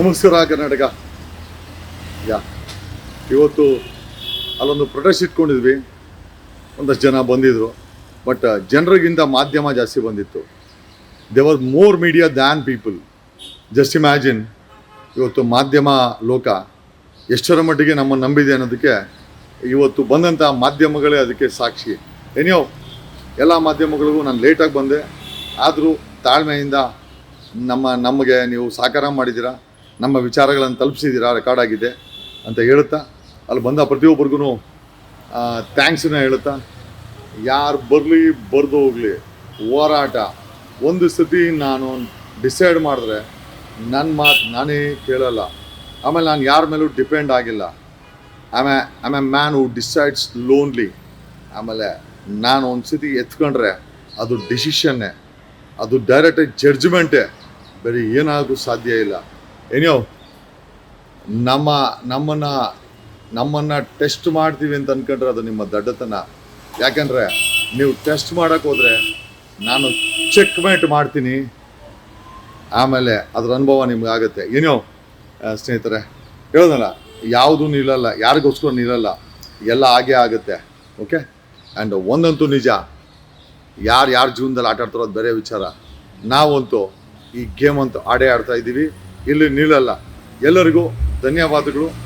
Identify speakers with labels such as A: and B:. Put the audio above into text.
A: ನಮಸ್ಕಾರ ಕರ್ನಾಟಕ. ಇವತ್ತು ಅಲ್ಲೊಂದು ಪ್ರೊಟೆಸ್ಟ್ ಇಟ್ಕೊಂಡಿದ್ವಿ, ಒಂದಷ್ಟು ಜನ ಬಂದಿದ್ರು. ಬಟ್ ಜನರಿಗಿಂತ ಮಾಧ್ಯಮ ಜಾಸ್ತಿ ಬಂದಿತ್ತು. ದೇವರ್ more media than people. Just imagine, ಇವತ್ತು ಮಾಧ್ಯಮ ಲೋಕ ಎಷ್ಟರ ಮಟ್ಟಿಗೆ ನಮ್ಮನ್ನು ನಂಬಿದೆ ಅನ್ನೋದಕ್ಕೆ ಇವತ್ತು ಬಂದಂಥ ಮಾಧ್ಯಮಗಳೇ ಅದಕ್ಕೆ ಸಾಕ್ಷಿ. ಏನೋ ಎಲ್ಲ ಮಾಧ್ಯಮಗಳಿಗೂ ನಾನು ಲೇಟಾಗಿ ಬಂದೆ, ಆದರೂ ತಾಳ್ಮೆಯಿಂದ ನಮಗೆ ನೀವು ಸಹಕಾರ ಮಾಡಿದ್ದೀರಾ, ನಮ್ಮ ವಿಚಾರಗಳನ್ನು ತಲುಪಿಸಿದ್ದೀರಾ, ರೆಕಾರ್ಡ್ ಆಗಿದೆ ಅಂತ ಹೇಳುತ್ತಾ, ಅಲ್ಲಿ ಬಂದ ಪ್ರತಿಯೊಬ್ಬರಿಗೂ ಥ್ಯಾಂಕ್ಸನ್ನ ಹೇಳುತ್ತಾ, ಯಾರು ಬರಲಿ ಬರೆದು ಹೋಗಲಿ, ಹೋರಾಟ ಒಂದು ಸತಿ ನಾನು ಡಿಸೈಡ್ ಮಾಡಿದ್ರೆ ನನ್ನ ಮಾತು ನಾನೇ ಕೇಳಲ್ಲ. ಆಮೇಲೆ ನಾನು ಯಾರ ಮೇಲೂ ಡಿಪೆಂಡ್ ಆಗಿಲ್ಲ. I'm A man who decides lonely. ಆಮೇಲೆ ನಾನು ಒಂದು ಸತಿ ಎತ್ಕೊಂಡ್ರೆ ಅದು ಡಿಸಿಷನ್ನೇ, ಅದು ಡೈರೆಕ್ಟ್ ಜಡ್ಜ್ಮೆಂಟೇ, ಬೇರೆ ಏನಾದರೂ ಸಾಧ್ಯ ಇಲ್ಲ. ಏನೋ ನಮ್ಮನ್ನು ಟೆಸ್ಟ್ ಮಾಡ್ತೀವಿ ಅಂತ ಅಂದ್ಕೊಂಡ್ರೆ ಅದು ನಿಮ್ಮ ದಡ್ಡತನ. ಯಾಕಂದರೆ ನೀವು ಟೆಸ್ಟ್ ಮಾಡೋಕ್ಕೆ ಹೋದರೆ ನಾನು ಚೆಕ್ಮೇಟ್ ಮಾಡ್ತೀನಿ, ಆಮೇಲೆ ಅದರ ಅನುಭವ ನಿಮಗಾಗುತ್ತೆ. ಏನೋ ಸ್ನೇಹಿತರೆ, ಹೇಳೋದಲ್ಲ, ಯಾವುದೂ ನಿಲ್ಲಲ್ಲ, ಯಾರಿಗೋಸ್ಕರ ನಿಲ್ಲಲ್ಲ, ಎಲ್ಲ ಹಾಗೇ ಆಗುತ್ತೆ. ಓಕೆ. ಆ್ಯಂಡ್ ಒಂದಂತೂ ನಿಜ, ಯಾರ ಜೀವನದಲ್ಲಿ ಆಟ ಆಡ್ತಾರೋ ಅದು ಬೇರೆ ವಿಚಾರ. ನಾವಂತೂ ಈ ಗೇಮ್ ಅಂತೂ ಆಡೇ ಆಡ್ತಾ ಇದ್ದೀವಿ, ಇಲ್ಲಿ ನಿಲ್ಲಲ್ಲ. ಎಲ್ಲರಿಗೂ ಧನ್ಯವಾದಗಳು.